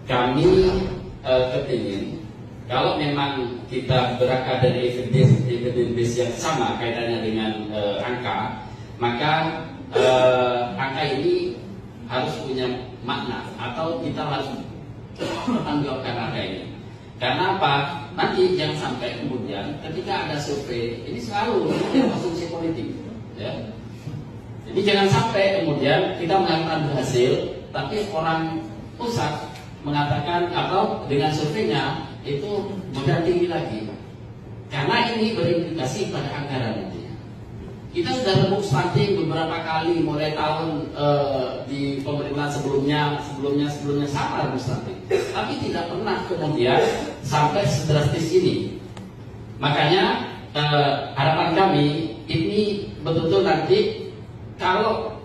kami kepingin kalau memang kita berakar dari evidence base yang sama kaitannya dengan angka, maka angka ini harus punya makna atau kita harus menanggapi angka ini. Karena apa? Nanti jangan sampai kemudian ketika ada survei ini selalu asumsi politik, ya. Jadi jangan sampai kemudian kita mengatakan berhasil, tapi orang pusat mengatakan atau dengan surveinya itu mudah tinggi lagi. Karena ini berimplikasi pada anggaran nantinya. Kita sudah remuk stunting beberapa kali mulai tahun di pemerintahan sebelumnya sama remuk stunting, tapi tidak pernah kemudian sampai sedrastis ini. Makanya harapan kami ini betul-betul nanti kalau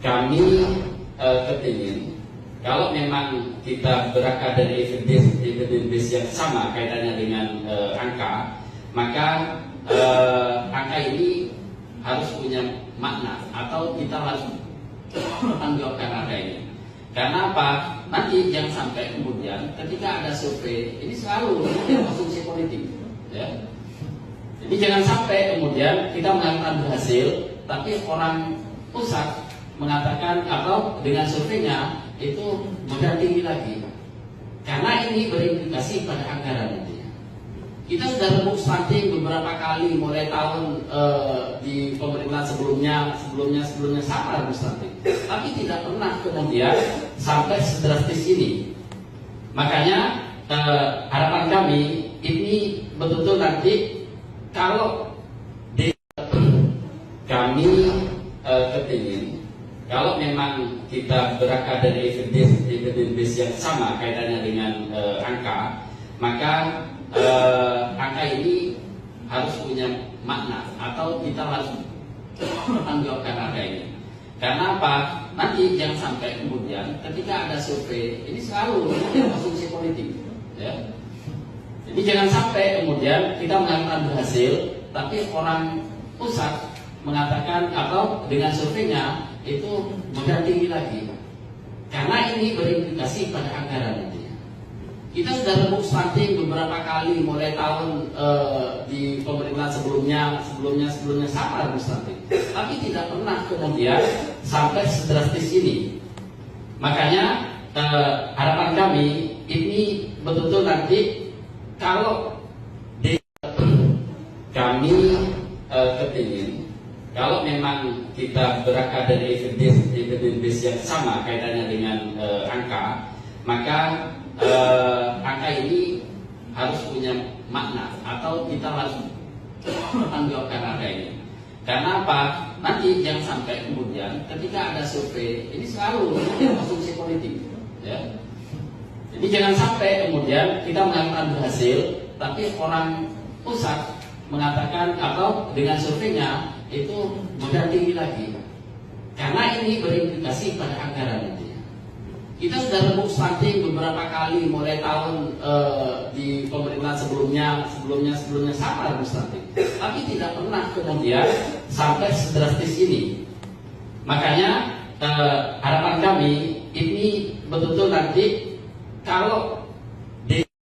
kami kepingin kalau memang kita berakar dari evidence base yang sama kaitannya dengan angka, maka angka ini harus punya makna atau kita harus menanggapi angka ini. Karena apa? Nanti jangan sampai kemudian ketika ada survei ini selalu asumsi politik, ya. Jadi jangan sampai kemudian kita mengatakan berhasil, tapi orang pusat mengatakan atau dengan surveinya itu mudah tinggi lagi. Karena ini berimplikasi pada anggaran nantinya. Kita sudah remuk stunting beberapa kali mulai tahun di pemerintahan sebelumnya sama remuk stunting, tapi tidak pernah kemudian sampai sedrastis ini. Makanya harapan kami ini betul-betul nanti kalau kami kepingin kalau memang kita berakar dari evidence base yang sama kaitannya dengan angka, maka angka ini harus punya makna atau kita harus menanggapi angka ini. Karena apa? Nanti jangan sampai kemudian ketika ada survei ini selalu asumsi politik, ya. Jadi jangan sampai kemudian kita mengatakan berhasil, tapi orang pusat mengatakan atau dengan surveinya itu mudah tinggi lagi. Karena ini berimplikasi pada anggaran nantinya. Kita sudah remuk stunting beberapa kali mulai tahun di pemerintahan sebelumnya sama remuk stunting, tapi tidak pernah kemudian sampai sedrastis ini. Makanya harapan kami ini betul-betul nanti kalau kami kepingin kalau memang kita berakar dari evidence base yang sama kaitannya dengan angka, maka angka ini harus punya makna atau kita harus menanggapi angka ini. Karena apa? Nanti jangan sampai kemudian ketika ada survei ini selalu asumsi politik, ya. Jadi jangan sampai kemudian kita mengatakan berhasil, tapi orang pusat mengatakan atau dengan surveinya itu mudah tinggi lagi. Karena ini berimplikasi pada anggaran nantinya. Kita sudah remuk stunting beberapa kali mulai tahun di pemerintahan sebelumnya sama remuk stunting, tapi tidak pernah kemudian sampai sedrastis ini. Makanya harapan kami ini betul-betul nanti kalau